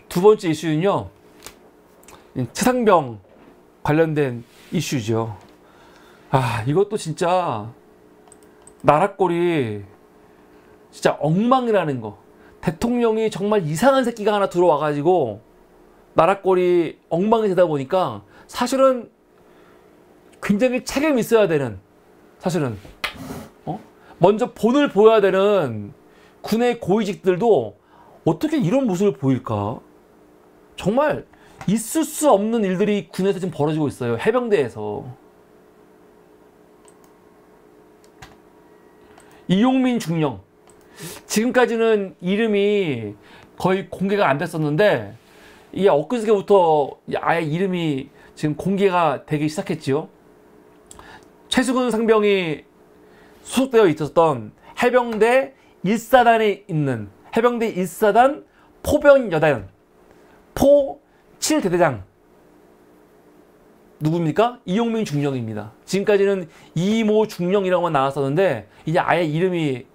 두 번째 이슈는요, 최상병 관련된 이슈죠. 이것도 진짜 나라꼴이 진짜 엉망이라는 거. 대통령이 정말 이상한 새끼가 하나 들어와가지고 나라꼴이 엉망이 되다 보니까 사실은 굉장히 책임이 있어야 되는, 사실은 먼저 본을 보여야 되는 군의 고위직들도 어떻게 이런 모습을 보일까? 정말 있을 수 없는 일들이 군에서 지금 벌어지고 있어요. 해병대에서. 이용민 중령, 지금까지는 이름이 거의 공개가 안 됐었는데 이게 엊그저께부터 아예 이름이 지금 공개가 되기 시작했지요. 최수근 상병이 소속되어 있었던 해병대 1사단에 있는 해병대 1사단 포병여단 포 7대대장 누굽니까? 이용민 중령입니다. 지금까지는 이모 중령이라고만 나왔었는데 이제 아예 이름이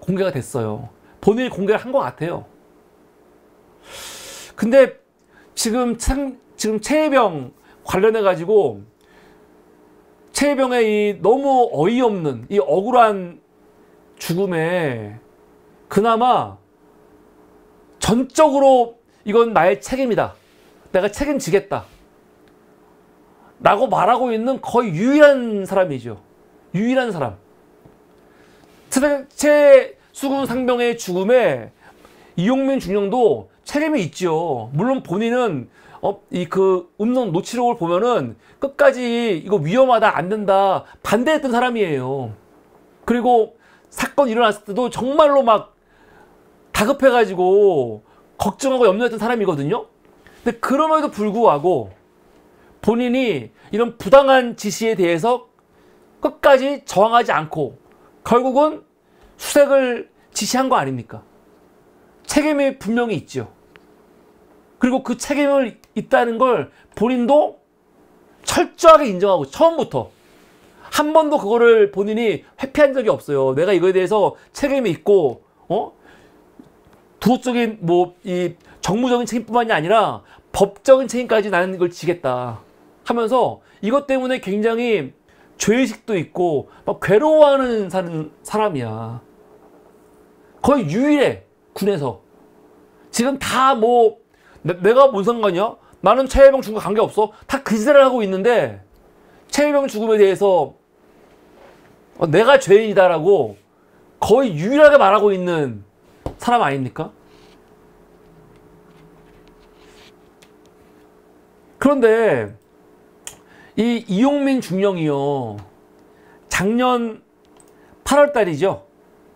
공개가 됐어요. 본인이 공개를 한 것 같아요. 근데 지금 최혜병 관련해 가지고 최혜병의 이 너무 어이없는 이 억울한 죽음에 그나마 전적으로 이건 나의 책임이다, 내가 책임지겠다 라고 말하고 있는 거의 유일한 사람이죠. 유일한 사람. 최수근 상병의 죽음에 이용민 중령도 책임이 있죠. 물론 본인은 그 음성 녹취록을 보면은 끝까지 이거 위험하다, 안 된다 반대했던 사람이에요. 그리고 사건 일어났을 때도 정말로 막 다급해가지고 걱정하고 염려했던 사람이거든요. 근데 그럼에도 불구하고 본인이 이런 부당한 지시에 대해서 끝까지 저항하지 않고 결국은 수색을 지시한 거 아닙니까? 책임이 분명히 있죠. 그리고 그 책임을 있다는 걸 본인도 철저하게 인정하고 처음부터 한 번도 그거를 본인이 회피한 적이 없어요. 내가 이거에 대해서 책임이 있고 도덕적인 이 정무적인 책임뿐만이 아니라 법적인 책임까지 나는 이걸 지겠다 하면서 이것 때문에 굉장히 죄의식도 있고 막 괴로워하는 사람이야. 거의 유일해, 군에서. 지금 다 내가 뭔 상관이야? 나는 최혜병 죽음과 관계없어. 다 그 짓을 하고 있는데 최혜병 죽음에 대해서 내가 죄인이다라고 거의 유일하게 말하고 있는 사람 아닙니까? 그런데 이 이용민 중령이요, 작년 8월달이죠.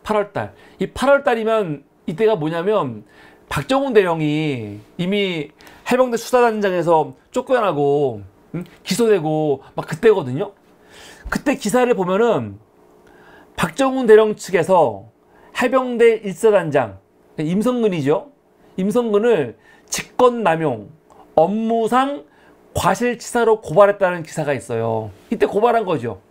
8월달. 이 8월달이면 이때가 뭐냐면 박정훈 대령이 이미 해병대 수사단장에서 쫓겨나고 기소되고 막 그때거든요. 그때 기사를 보면은 박정훈 대령 측에서 해병대 1사단장 임성근이죠. 임성근을 직권남용, 업무상 과실치사로 고발했다는 기사가 있어요. 이때 고발한 거죠.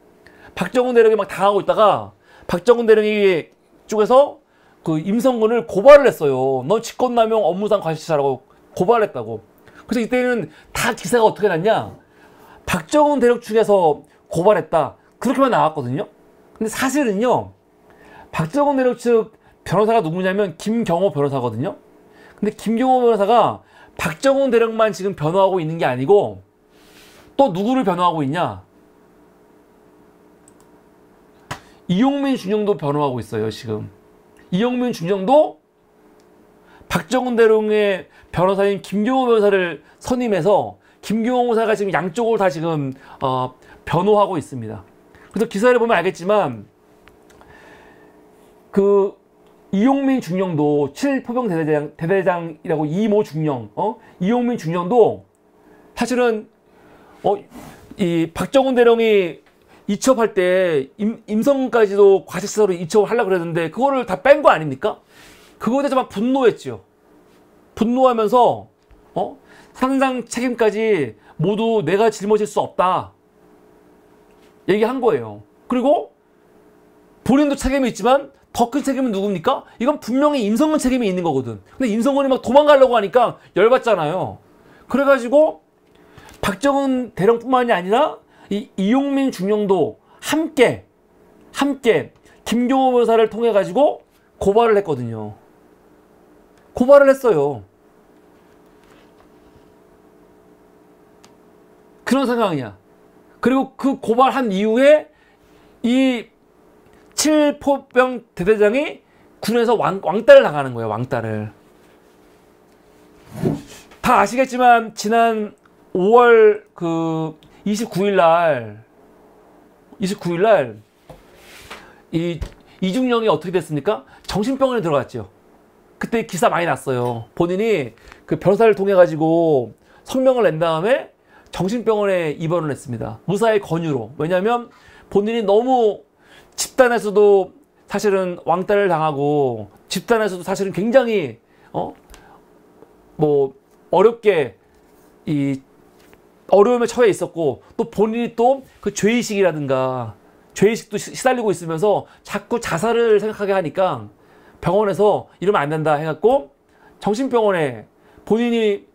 박정훈 대령이 막 당하고 있다가 박정훈 대령이 쪽에서 그 임성근을 고발을 했어요. 너 직권남용, 업무상 과실치사라고 고발했다고. 그래서 이때는 다 기사가 어떻게 났냐? 박정훈 대령 측에서 고발했다, 그렇게만 나왔거든요. 근데 사실은요, 박정훈 대령 측 변호사가 누구냐면 김경호 변호사거든요. 근데 김경호 변호사가 박정훈 대령만 지금 변호하고 있는 게 아니고 또 누구를 변호하고 있냐? 이용민 중령도 변호하고 있어요, 지금. 이용민 중령도 박정훈 대령의 변호사인 김경호 변호사를 선임해서 김경호 변호사가 지금 양쪽을 다 지금 변호하고 있습니다. 그래서 기사를 보면 알겠지만 그 이용민 중령도 7포병 대대장이라고 이모 중령, 이용민 중령도 사실은 이 박정훈 대령이 이첩할 때 임성까지도 과실치사로 이첩을 하려고 그랬는데 그거를 다 뺀 거 아닙니까? 그거에 대해서 막 분노했죠. 분노하면서 상당 책임까지 모두 내가 짊어질 수 없다 얘기한 거예요. 그리고 본인도 책임이 있지만 더 큰 책임은 누굽니까? 이건 분명히 임성근 책임이 있는 거거든. 근데 임성근이 막 도망가려고 하니까 열받잖아요. 그래가지고 박정은 대령뿐만이 아니라 이 이용민 중령도 함께 김경호 변호사를 통해 가지고 고발을 했거든요. 고발을 했어요. 그런 상황이야. 그리고 그 고발한 이후에 이 칠포병 대대장이 군에서 왕따를 당하는 거예요. 왕따를. 다 아시겠지만 지난 5월 그 29일 날 이 이중령이 어떻게 됐습니까? 정신병원에 들어갔죠. 그때 기사 많이 났어요. 본인이 그 변호사를 통해 가지고 성명을 낸 다음에 정신병원에 입원을 했습니다. 의사의 권유로. 왜냐하면 본인이 너무 집단에서도 사실은 왕따를 당하고 집단에서도 사실은 굉장히 뭐 어렵게 이 어려움에 처해 있었고 또 본인이 또 그 죄의식이라든가 죄의식도 시달리고 있으면서 자꾸 자살을 생각하게 하니까 병원에서 이러면 안 된다 해갖고 정신병원에 본인이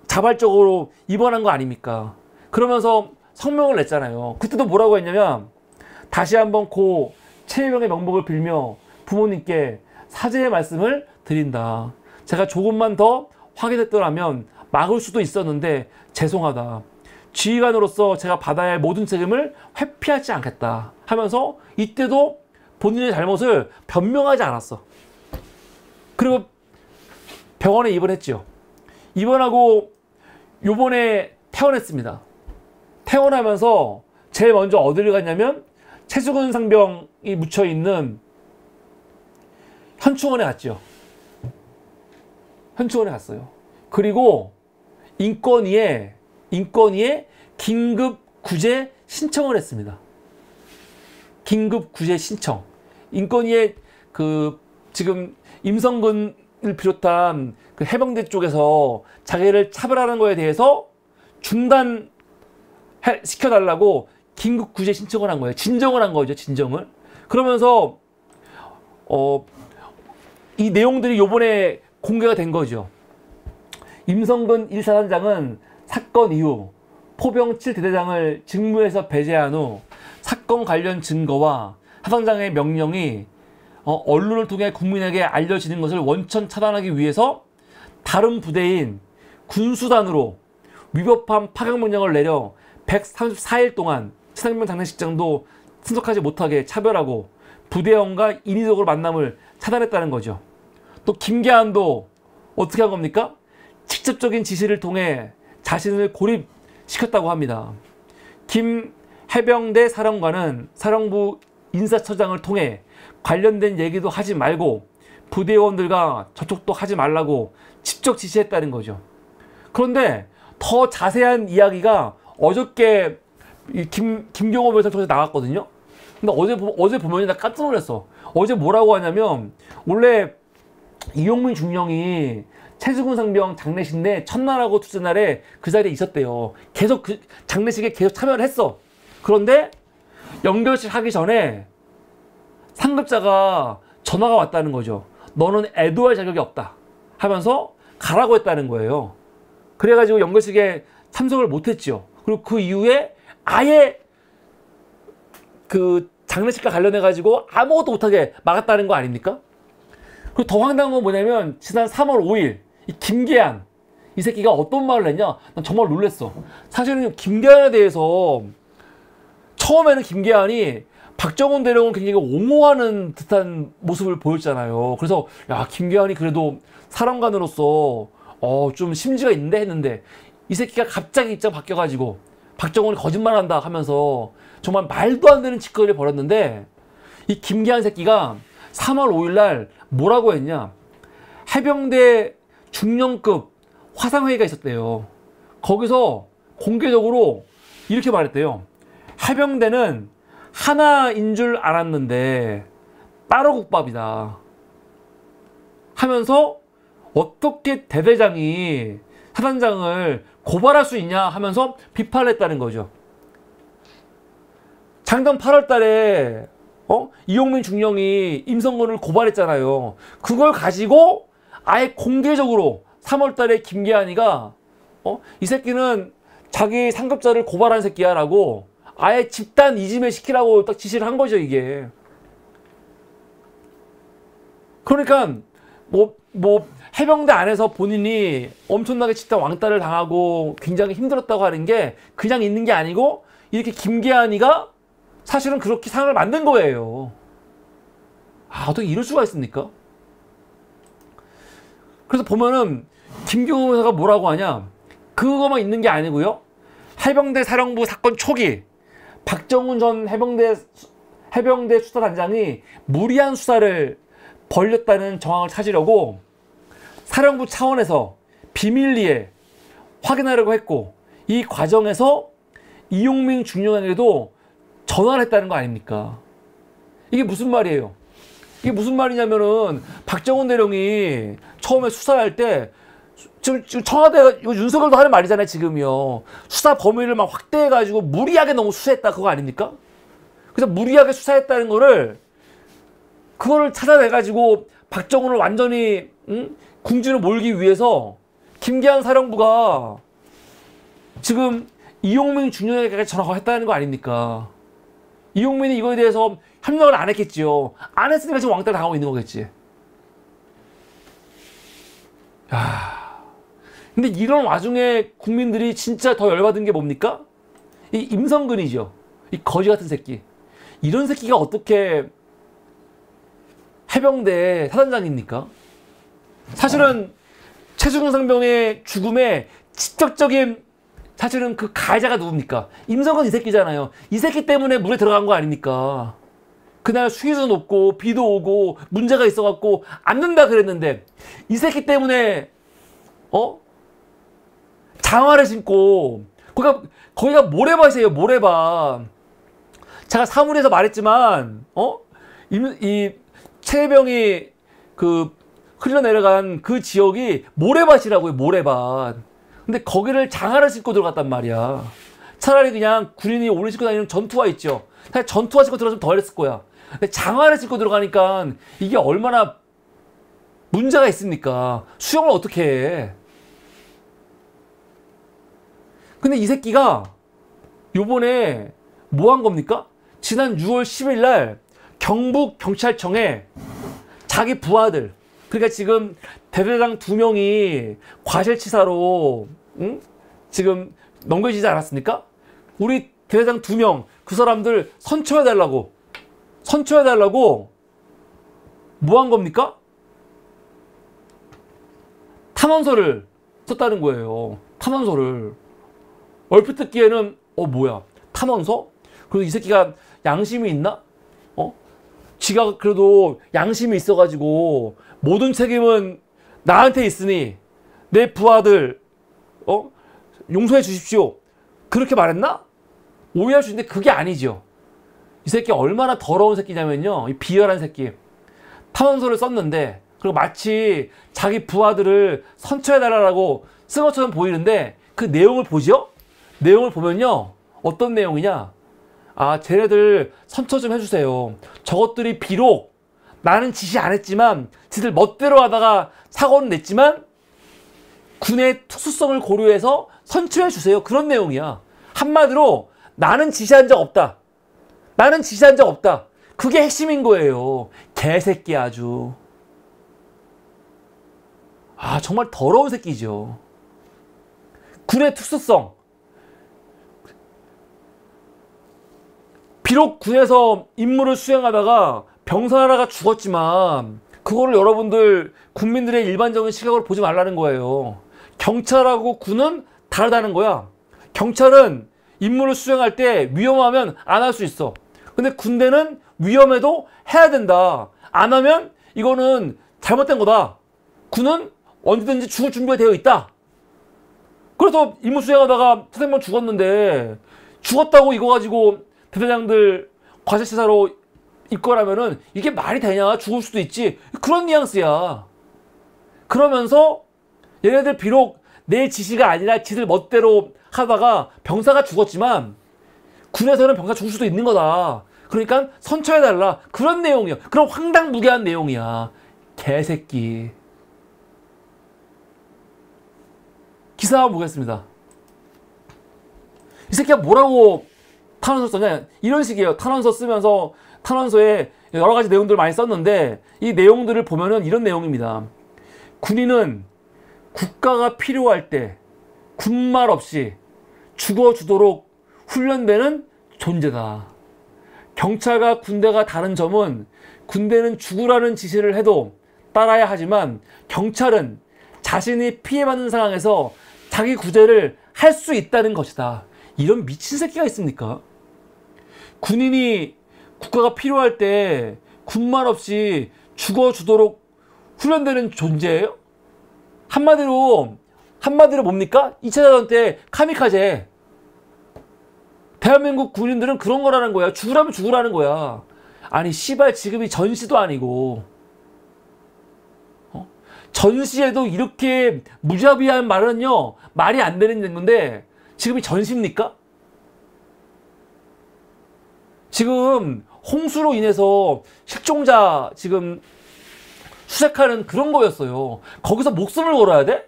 자발적으로 입원한 거 아닙니까? 그러면서 성명을 냈잖아요. 그때도 뭐라고 했냐면 다시 한번 고 최혜병의 명복을 빌며 부모님께 사죄의 말씀을 드린다. 제가 조금만 더 확인했더라면 막을 수도 있었는데 죄송하다. 지휘관으로서 제가 받아야 할 모든 책임을 회피하지 않겠다 하면서 이때도 본인의 잘못을 변명하지 않았어. 그리고 병원에 입원했죠. 입원하고 요번에 퇴원했습니다. 퇴원하면서 제일 먼저 어디를 갔냐면 최수근 상병이 묻혀있는 현충원에 갔죠. 현충원에 갔어요. 그리고 인권위에 긴급 구제 신청을 했습니다. 긴급 구제 신청. 인권위에 그 지금 임성근을 비롯한 그 해병대 쪽에서 자기를 차별하는 거에 대해서 중단 시켜달라고 긴급 구제 신청을 한 거예요. 진정을 한 거죠. 진정을. 그러면서 이 내용들이 요번에 공개가 된 거죠. 임성근 1사단장은 사건 이후 포병 7대대장을 직무에서 배제한 후 사건 관련 증거와 사단장의 명령이 언론을 통해 국민에게 알려지는 것을 원천 차단하기 위해서 다른 부대인 군수단으로 위법한 파견명령을 내려 134일 동안 친학명 장례식장도 참석하지 못하게 차별하고 부대원과 인위적으로 만남을 차단했다는 거죠. 또 김계한도 어떻게 한 겁니까? 직접적인 지시를 통해 자신을 고립시켰다고 합니다. 김 해병대 사령관은 사령부 인사처장을 통해 관련된 얘기도 하지 말고 부대원들과 접촉도 하지 말라고 직접 지시했다는 거죠. 그런데 더 자세한 이야기가 어저께 김경호 변호사 통해서 나왔거든요. 근데 어제 보면 나 깜짝 놀랐어. 어제 뭐라고 하냐면 원래 이용민 중령이 최수근 상병 장례식 내 첫날하고 둘째 날에 그 자리에 있었대요. 계속 그 장례식에 계속 참여를 했어. 그런데 연결식 하기 전에 상급자가 전화가 왔다는 거죠. 너는 애도할 자격이 없다 하면서 가라고 했다는 거예요. 그래가지고 연결식에 참석을 못했죠. 그리고 그 이후에 아예 그 장례식과 관련해가지고 아무것도 못하게 막았다는 거 아닙니까? 그리고 더 황당한 건 뭐냐면 지난 3월 5일 이 김계한 이 새끼가 어떤 말을 했냐? 난 정말 놀랬어. 사실은 김계한에 대해서 처음에는 김계한이 박정훈 대령을 굉장히 옹호하는 듯한 모습을 보였잖아요. 그래서 야 김계한이 그래도 사령관으로서 좀 심지가 있는데 했는데 이 새끼가 갑자기 입장 바뀌어가지고 박정훈이 거짓말한다 하면서 정말 말도 안 되는 짓거리를 벌였는데 이 김계한 새끼가 3월 5일 날 뭐라고 했냐? 해병대 중령급 화상회의가 있었대요. 거기서 공개적으로 이렇게 말했대요. 해병대는 하나인 줄 알았는데 따로 국밥이다 하면서 어떻게 대대장이 사단장을 고발할 수 있냐 하면서 비판을 했다는 거죠. 작년 8월 달에 이용민 중령이 임성근을 고발했잖아요. 그걸 가지고 아예 공개적으로 3월 달에 김계한이가 이 새끼는 자기 상급자를 고발한 새끼야 라고 아예 집단 이지메 시키라고 딱 지시를 한 거죠, 이게. 그러니까 뭐 해병대 안에서 본인이 엄청나게 집단 왕따를 당하고 굉장히 힘들었다고 하는 게 그냥 있는 게 아니고 이렇게 김계한이가 사실은 그렇게 상황을 만든 거예요. 어떻게 이럴 수가 있습니까? 그래서 보면은 김경호 의사가 뭐라고 하냐, 그거만 있는 게 아니고요, 해병대 사령부 사건 초기 박정훈 전 해병대 수사단장이 무리한 수사를 벌였다는 정황을 찾으려고 사령부 차원에서 비밀리에 확인하려고 했고, 이 과정에서 이용민 중령에게도 전화를 했다는 거 아닙니까? 이게 무슨 말이에요? 이게 무슨 말이냐면은 박정훈 대령이 처음에 수사할 때 지금 청와대가 이거 윤석열도 하는 말이잖아요, 지금요. 수사 범위를 막 확대해가지고 무리하게 너무 수사했다, 그거 아닙니까? 그래서 무리하게 수사했다는 그거를 찾아내가지고 박정훈을 완전히 궁지로 몰기 위해서 김계한 사령부가 지금 이용민 중령에게 전화가 했다는 거 아닙니까? 이용민이 이거에 대해서 협력을 안 했겠지요. 안 했으니까 지금 왕따를 당하고 있는 거겠지. 근데 이런 와중에 국민들이 진짜 더 열받은 게 뭡니까? 이 임성근이죠. 이 거지 같은 새끼. 이런 새끼가 어떻게 해병대 사단장입니까? 사실은 최수근 상병의 죽음에 직접적인 사실은 그 가해자가 누굽니까? 임성근 이 새끼잖아요. 이 새끼 때문에 물에 들어간 거 아닙니까? 그날 수위도 높고 비도 오고 문제가 있어갖고 안 된다 그랬는데 이 새끼 때문에 장화를 신고 거기가 모래밭이에요, 모래밭. 제가 사물에서 말했지만 이 최혜병이 그 흘러내려간 그 지역이 모래밭이라고요, 모래밭. 근데 거기를 장화를 신고 들어갔단 말이야. 차라리 그냥 군인이 오래 신고 다니는 전투화 있죠. 사실 전투화 신고 들어갔으면 더 했을 거야. 근데 장화를 신고 들어가니까 이게 얼마나 문제가 있습니까? 수영을 어떻게 해? 근데 이 새끼가 요번에 뭐 한 겁니까? 지난 6월 10일 날 경북경찰청에 자기 부하들, 그러니까 지금 대대장 2명이 과실치사로 지금 넘겨지지 않았습니까? 우리 대대장 2명, 그 사람들 선처해달라고 뭐 한 겁니까? 탄원서를 썼다는 거예요. 탄원서를. 얼핏 듣기에는 뭐야, 탄원서? 그래도 이 새끼가 양심이 있나? 지가 그래도 양심이 있어가지고 모든 책임은 나한테 있으니 내 부하들 용서해 주십시오, 그렇게 말했나? 오해할 수 있는데 그게 아니죠. 이 새끼 얼마나 더러운 새끼냐면요, 이 비열한 새끼. 탄원서를 썼는데 그리고 마치 자기 부하들을 선처해달라고 쓴 것처럼 보이는데 그 내용을 보죠? 내용을 보면요, 어떤 내용이냐, 쟤네들 선처 좀 해주세요. 저것들이 비록 나는 지시 안 했지만 지들 멋대로 하다가 사고는 냈지만 군의 특수성을 고려해서 선처해 주세요, 그런 내용이야. 한마디로 나는 지시한 적 없다, 그게 핵심인 거예요. 개새끼 아주. 정말 더러운 새끼죠. 군의 특수성, 비록 군에서 임무를 수행하다가 병사 하나가 죽었지만 그거를 여러분들 국민들의 일반적인 시각으로 보지 말라는 거예요. 경찰하고 군은 다르다는 거야. 경찰은 임무를 수행할 때 위험하면 안 할 수 있어. 근데 군대는 위험해도 해야 된다. 안 하면 이거는 잘못된 거다. 군은 언제든지 죽을 준비가 되어 있다. 그래서 임무 수행하다가 선생님 죽었는데 죽었다고 이거 가지고 대대장들 과실치사로 입건하면은 이게 말이 되냐? 죽을 수도 있지. 그런 뉘앙스야. 그러면서 얘네들 비록 내 지시가 아니라 지들 멋대로 하다가 병사가 죽었지만 군에서는 병사 죽을 수도 있는 거다. 그러니까 선처해달라. 그런 내용이야. 그런 황당무계한 내용이야. 개새끼. 기사 한번 보겠습니다. 이 새끼가 뭐라고 탄원서 썼냐? 이런 식이에요. 탄원서 쓰면서 탄원서에 여러 가지 내용들을 많이 썼는데 이 내용들을 보면은 이런 내용입니다. 군인은 국가가 필요할 때 군말 없이 죽어주도록 훈련되는 존재다. 경찰과 군대가 다른 점은 군대는 죽으라는 지시를 해도 따라야 하지만 경찰은 자신이 피해받는 상황에서 자기 구제를 할 수 있다는 것이다. 이런 미친 새끼가 있습니까? 군인이 국가가 필요할 때 군말 없이 죽어주도록 훈련되는 존재예요? 한마디로 뭡니까? 2차 대전 때 카미카제. 대한민국 군인들은 그런 거라는 거야. 죽으라면 죽으라는 거야. 아니 씨발 지금이 전시도 아니고 전시에도 이렇게 무자비한 말은요 말이 안 되는 건데 지금이 전시입니까? 지금 홍수로 인해서 실종자 지금 수색하는 그런 거였어요. 거기서 목숨을 걸어야 돼?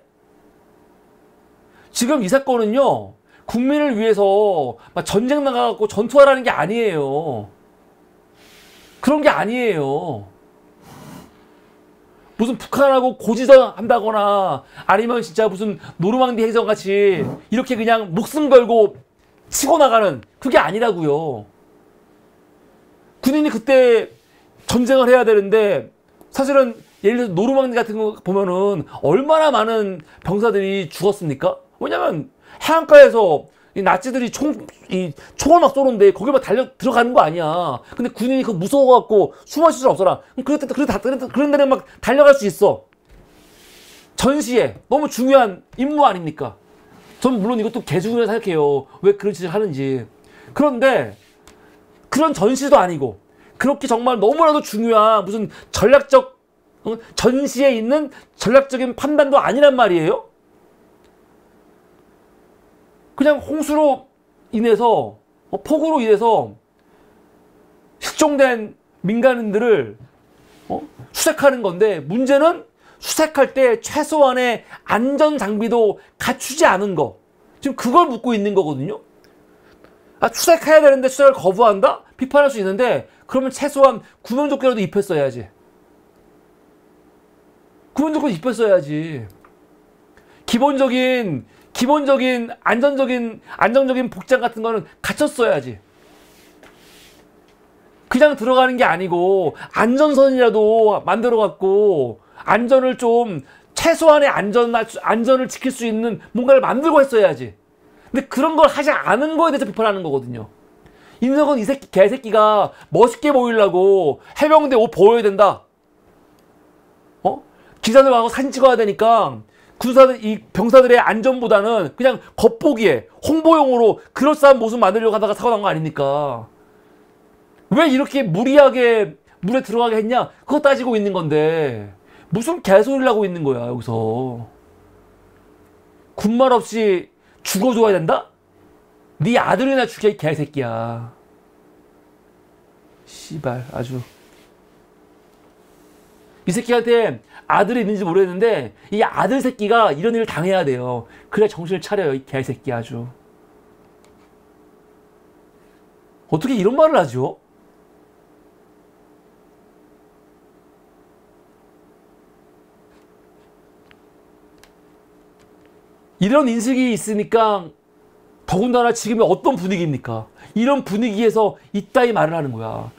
지금 이 사건은요 국민을 위해서 막 전쟁 나가갖고 전투하라는 게 아니에요. 그런 게 아니에요. 무슨 북한하고 고지전 한다거나 아니면 진짜 무슨 노르망디 해전 같이 이렇게 그냥 목숨 걸고 치고 나가는 그게 아니라고요. 군인이 그때 전쟁을 해야 되는데 사실은 예를 들어서 노르망디 같은 거 보면은 얼마나 많은 병사들이 죽었습니까? 왜냐면 해안가에서 이 나치들이 총을 막 쏘는데 거기 막 들어가는 거 아니야. 근데 군인이 그거 무서워갖고 숨을 쉴 수 없어라. 그런 데는 막 달려갈 수 있어. 전시에 너무 중요한 임무 아닙니까? 전 물론 이것도 개중요하게 생각해요. 왜 그런 짓을 하는지. 그런데 그런 전시도 아니고 그렇게 정말 너무나도 중요한 무슨 전략적 전시에 있는 전략적인 판단도 아니란 말이에요. 그냥 홍수로 인해서 폭우로 인해서 실종된 민간인들을 수색하는 건데 문제는 수색할 때 최소한의 안전 장비도 갖추지 않은 거. 지금 그걸 묻고 있는 거거든요. 아, 수색해야 되는데 수색을 거부한다? 비판할 수 있는데 그러면 최소한 구명조끼라도 입혔어야지. 구명조끼 입혔어야지. 기본적인 안정적인 복장 같은 거는 갖췄어야지. 그냥 들어가는 게 아니고 안전선이라도 만들어 갖고 안전을 좀 최소한의 안전을 지킬 수 있는 뭔가를 만들고 했어야지. 근데 그런 걸 하지 않은 거에 대해서 비판하는 거거든요. 인석은 이 새끼 개새끼가 멋있게 보이려고 해병대 옷 보여야 된다. 기자들 와서 사진 찍어야 되니까 이 병사들의 안전보다는 그냥 겉보기에 홍보용으로 그럴싸한 모습 만들려고 하다가 사고 난 거 아닙니까? 왜 이렇게 무리하게 물에 들어가게 했냐? 그거 따지고 있는 건데 무슨 개소리를 하고 있는 거야 여기서. 군말 없이 죽어줘야 된다? 네 아들이나 죽여 이 개새끼야. 씨발 아주. 이 새끼한테 아들이 있는지 모르겠는데 이 아들 새끼가 이런 일을 당해야 돼요. 그래야 정신을 차려요 이 개새끼 아주. 어떻게 이런 말을 하죠? 이런 인식이 있으니까 더군다나 지금이 어떤 분위기입니까? 이런 분위기에서 이따위 말을 하는 거야.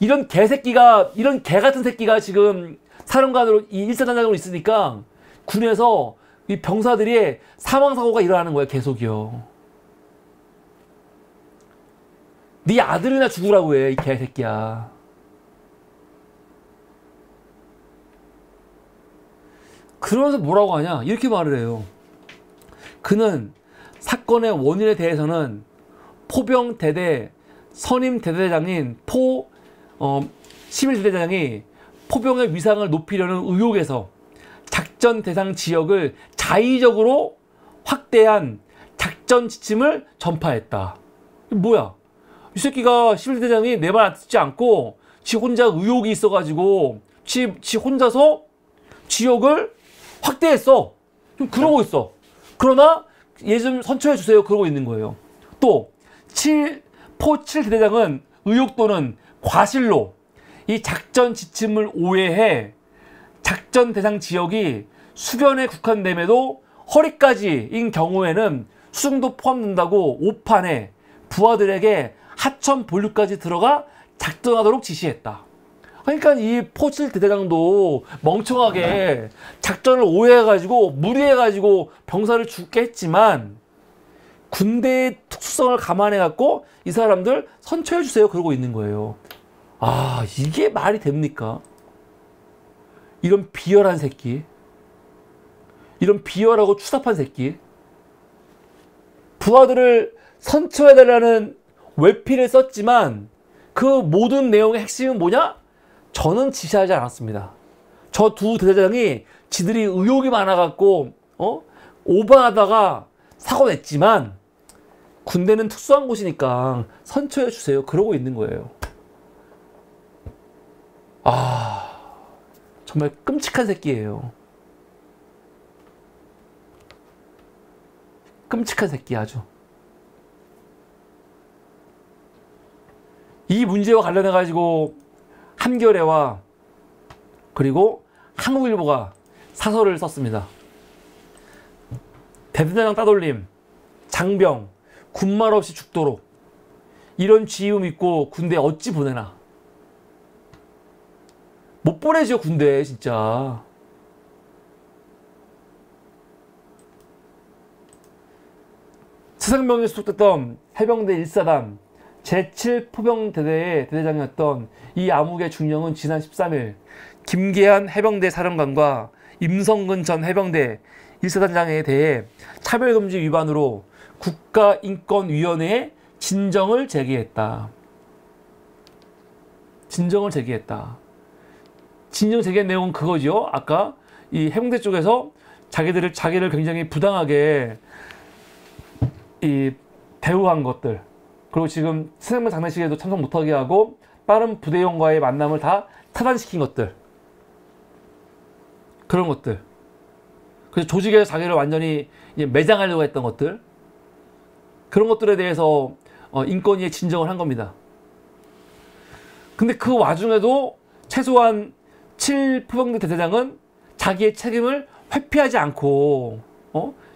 이런 개새끼가, 이런 개같은 새끼가 지금 사령관으로, 이 일사단장으로 있으니까 군에서 이 병사들이 사망사고가 일어나는 거야, 계속이요. 네 아들이나 죽으라고 해, 이 개새끼야. 그러면서 뭐라고 하냐? 이렇게 말을 해요. 그는 사건의 원인에 대해서는 포병대대 선임대대장인 11대대장이 포병의 위상을 높이려는 의혹에서 작전 대상 지역을 자의적으로 확대한 작전 지침을 전파했다. 뭐야? 이 새끼가 11대장이 내 말 안 듣지 않고 지 혼자 의욕이 있어가지고 지 혼자서 지역을 확대했어. 좀 그러고 있어. 그러나 얘 좀 선처해 주세요. 그러고 있는 거예요. 또 포 7대장은 의혹 또는 과실로 이 작전 지침을 오해해 작전 대상 지역이 수변에 국한됨에도 허리까지인 경우에는 수중도 포함된다고 오판에 부하들에게 하천 본류까지 들어가 작전하도록 지시했다. 그러니까 이 포7 대대장도 멍청하게 작전을 오해해가지고 무리해가지고 병사를 죽게 했지만 군대의 특수성을 감안해갖고 이 사람들 선처해주세요 그러고 있는 거예요. 아, 이게 말이 됩니까? 이런 비열한 새끼, 이런 비열하고 추잡한 새끼, 부하들을 선처해달라는 외피를 썼지만 그 모든 내용의 핵심은 뭐냐? 저는 지시하지 않았습니다. 저 두 대대장이 지들이 의욕이 많아갖고 오버하다가 사고 냈지만 군대는 특수한 곳이니까 선처해주세요 그러고 있는 거예요. 아, 정말 끔찍한 새끼예요. 끔찍한 새끼 아주. 이 문제와 관련해가지고 한겨레와 그리고 한국일보가 사설을 썼습니다. 대대장 따돌림, 장병, 군말 없이 죽도록 이런 지휘음 있고 군대 어찌 보내나. 못 보내죠 군대 진짜. 최상병에 소속됐던 해병대 1사단 제7포병대대의 대대장이었던 이 암흑의 중령은 지난 13일 김계한 해병대 사령관과 임성근 전 해병대 1사단장에 대해 차별금지 위반으로 국가인권위원회에 진정을 제기했다. 진정을 제기했다. 진정 제기한 내용은 그거죠. 아까 이 해병대 쪽에서 자기를 굉장히 부당하게 대우한 것들, 그리고 지금 수행만 장례식에도 참석 못하게 하고 빠른 부대원과의 만남을 다 차단시킨 것들, 그런 것들, 그래서 조직에서 자기를 완전히 매장하려고 했던 것들, 그런 것들에 대해서 인권위에 진정을 한 겁니다. 근데 그 와중에도 최소한 7포병대 대대장은 자기의 책임을 회피하지 않고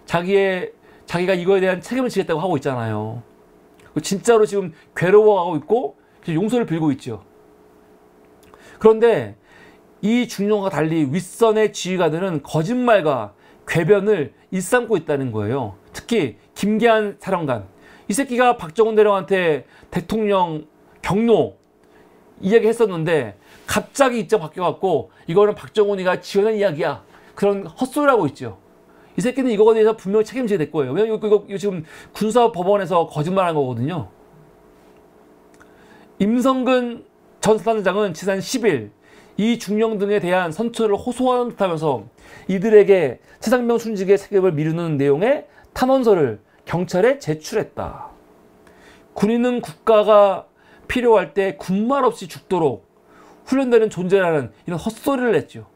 자기가 이거에 대한 책임을 지겠다고 하고 있잖아요. 진짜로 지금 괴로워하고 있고 용서를 빌고 있죠. 그런데 이 중령과 달리 윗선의 지휘관들은 거짓말과 궤변을 일삼고 있다는 거예요. 특히 김계한 사령관, 이 새끼가 박정훈 대령한테 대통령 경로 이야기 했었는데 갑자기 입장 바뀌어갖고 이거는 박정훈이가 지어낸 이야기야, 그런 헛소리를 하고 있죠. 이 새끼는 이거에 대해서 분명히 책임지게 될 거예요. 왜냐면 이거 지금 군사법원에서 거짓말한 거거든요. 임성근 전 사단장은 지난 10일 이 중령 등에 대한 선처를 호소하는 듯하면서 이들에게 최상병 순직의 책임을 미루는 내용의 탄원서를 경찰에 제출했다. 군인은 국가가 필요할 때 군말 없이 죽도록 훈련되는 존재라는 이런 헛소리를 냈죠.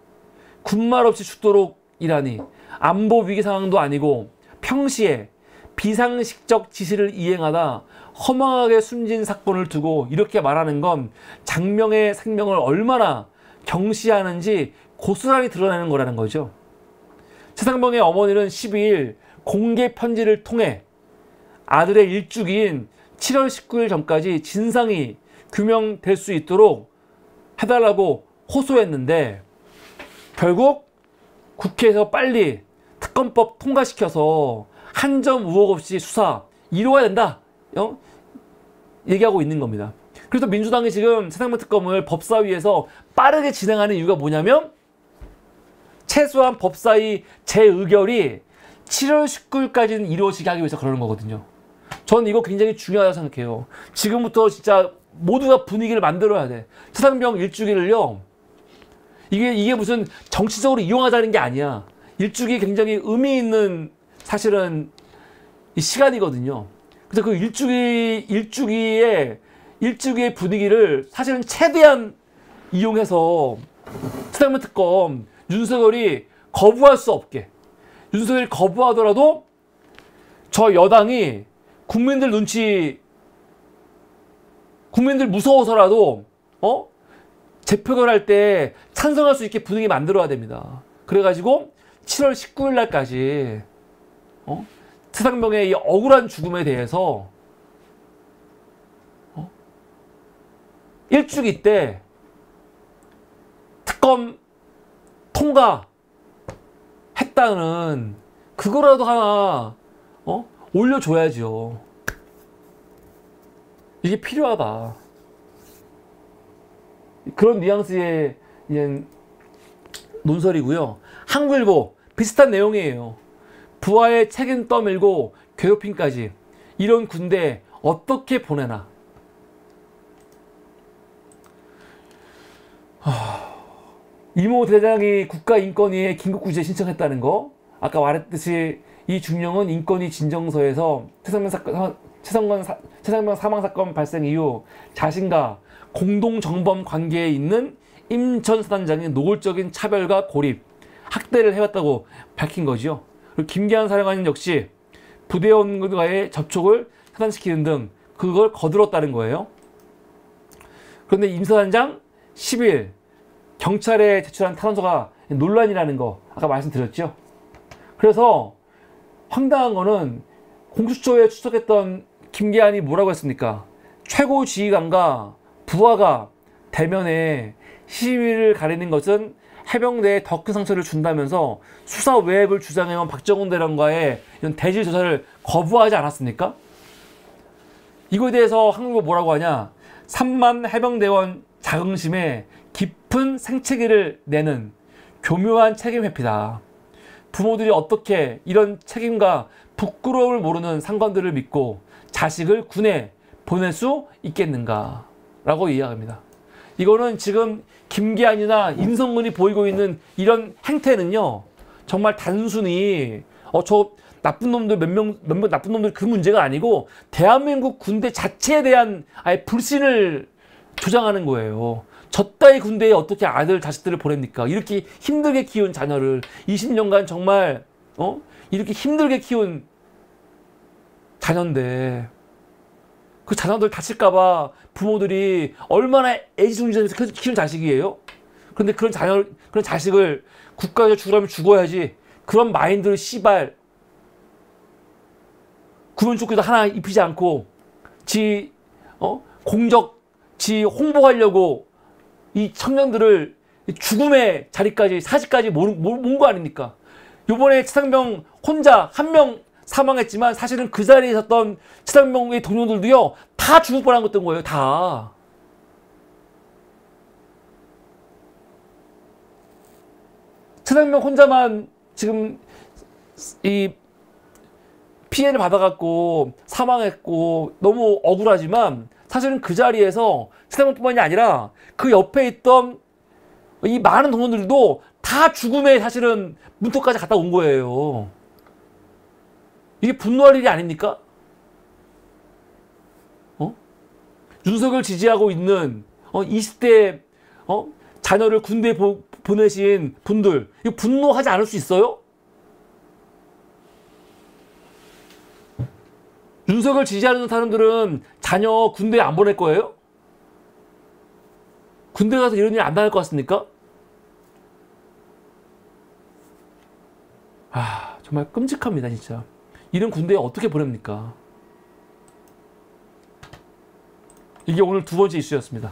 군말 없이 죽도록이라니 안보 위기 상황도 아니고 평시에 비상식적 지시를 이행하다 허망하게 숨진 사건을 두고 이렇게 말하는 건 장명의 생명을 얼마나 경시하는지 고스란히 드러내는 거라는 거죠. 최상병의 어머니는 12일 공개 편지를 통해 아들의 일주기인 7월 19일 전까지 진상이 규명될 수 있도록 해달라고 호소했는데 결국 국회에서 빨리 특검법 통과시켜서 한 점 의혹 없이 수사 이루어야 된다 얘기하고 있는 겁니다. 그래서 민주당이 지금 최상병 특검을 법사위에서 빠르게 진행하는 이유가 뭐냐면 최소한 법사위 재의결이 7월 19일까지는 이루어지게 하기 위해서 그러는 거거든요. 저는 이거 굉장히 중요하다고 생각해요. 지금부터 진짜 모두가 분위기를 만들어야 돼. 최상병 일주기를요, 이게 무슨 정치적으로 이용하자는 게 아니야. 일주기 굉장히 의미 있는 사실은 이 시간이거든요. 그래서 그 일주기에 일주기의 분위기를 사실은 최대한 이용해서 트당면 특검 윤석열이 거부할 수 없게, 윤석열이 거부하더라도 저 여당이 국민들 무서워서라도 재표결할 때 찬성할 수 있게 분위기 만들어야 됩니다. 그래가지고 7월 19일 날까지 최상병의 이 억울한 죽음에 대해서 일주기 때 특검 통과했다는 그거라도 하나 올려줘야죠. 이게 필요하다. 그런 뉘앙스의 논설이고요. 한국일보 비슷한 내용이에요. 부하의 책임 떠밀고 괴롭힘까지, 이런 군대 어떻게 보내나. 이모 대장이 국가인권위에 긴급구제 신청했다는 거, 아까 말했듯이 이 중령은 인권위 진정서에서 최상병 사망 사건 발생 이후 자신과 공동정범 관계에 있는 임천 사단장의 노골적인 차별과 고립, 학대를 해왔다고 밝힌 거죠. 그리고 김기한 사령관은 역시 부대원과의 접촉을 차단시키는 등 그걸 거들었다는 거예요. 그런데 임 사단장 10일 경찰에 제출한 탄원서가 논란이라는 거 아까 말씀드렸죠. 그래서 황당한 거는 공수처에 출석했던 김기한이 뭐라고 했습니까? 최고 지휘관과 부하가 대면에 시위를 가리는 것은 해병대에 더 큰 상처를 준다면서 수사 외압을 주장해온 박정훈 대령과의 이런 대질 조사를 거부하지 않았습니까? 이거에 대해서 한국어 뭐라고 하냐? 3만 해병대원 자긍심에 깊은 생채기를 내는 교묘한 책임 회피다. 부모들이 어떻게 이런 책임과 부끄러움을 모르는 상관들을 믿고 자식을 군에 보낼 수 있겠는가 라고 이야기합니다. 이거는 지금 김기한이나 임성근이 보이고 있는 이런 행태는요, 정말 단순히 저 나쁜 놈들 몇몇 나쁜 놈들 그 문제가 아니고 대한민국 군대 자체에 대한 아예 불신을 조장하는 거예요. 저따위 군대에 어떻게 아들 자식들을 보냅니까? 이렇게 힘들게 키운 자녀를 20년간 정말 이렇게 힘들게 키운 자녀인데 그 자녀들 다칠까봐 부모들이 얼마나 애지중지하면서 키운 자식이에요. 그런데 그런 자식을 국가에서 죽으라면 죽어야지, 그런 마인드를 씨발 구면조끼도 하나 입히지 않고 지 홍보하려고 이 청년들을 죽음의 자리까지, 사지까지 모은 거 아닙니까? 요번에 최상병 혼자 한 명 사망했지만 사실은 그 자리에 있었던 최상병의 동료들도요, 다 죽을 뻔한 것던 거예요. 다. 최상병 혼자만 지금 이 피해를 받아갖고 사망했고 너무 억울하지만 사실은 그 자리에서 최상병뿐만이 아니라 그 옆에 있던 이 많은 동료들도 다 죽음의 사실은 문턱까지 갔다 온 거예요. 이게 분노할 일이 아닙니까? 윤석열 지지하고 있는 20대 자녀를 군대에 보내신 분들, 이거 분노하지 않을 수 있어요? 윤석열 지지하는 사람들은 자녀 군대에 안 보낼 거예요? 군대 가서 이런 일 안 당할 것 같습니까? 정말 끔찍합니다, 진짜. 이런 군대에 어떻게 보냅니까? 이게 오늘 두 번째 이슈였습니다.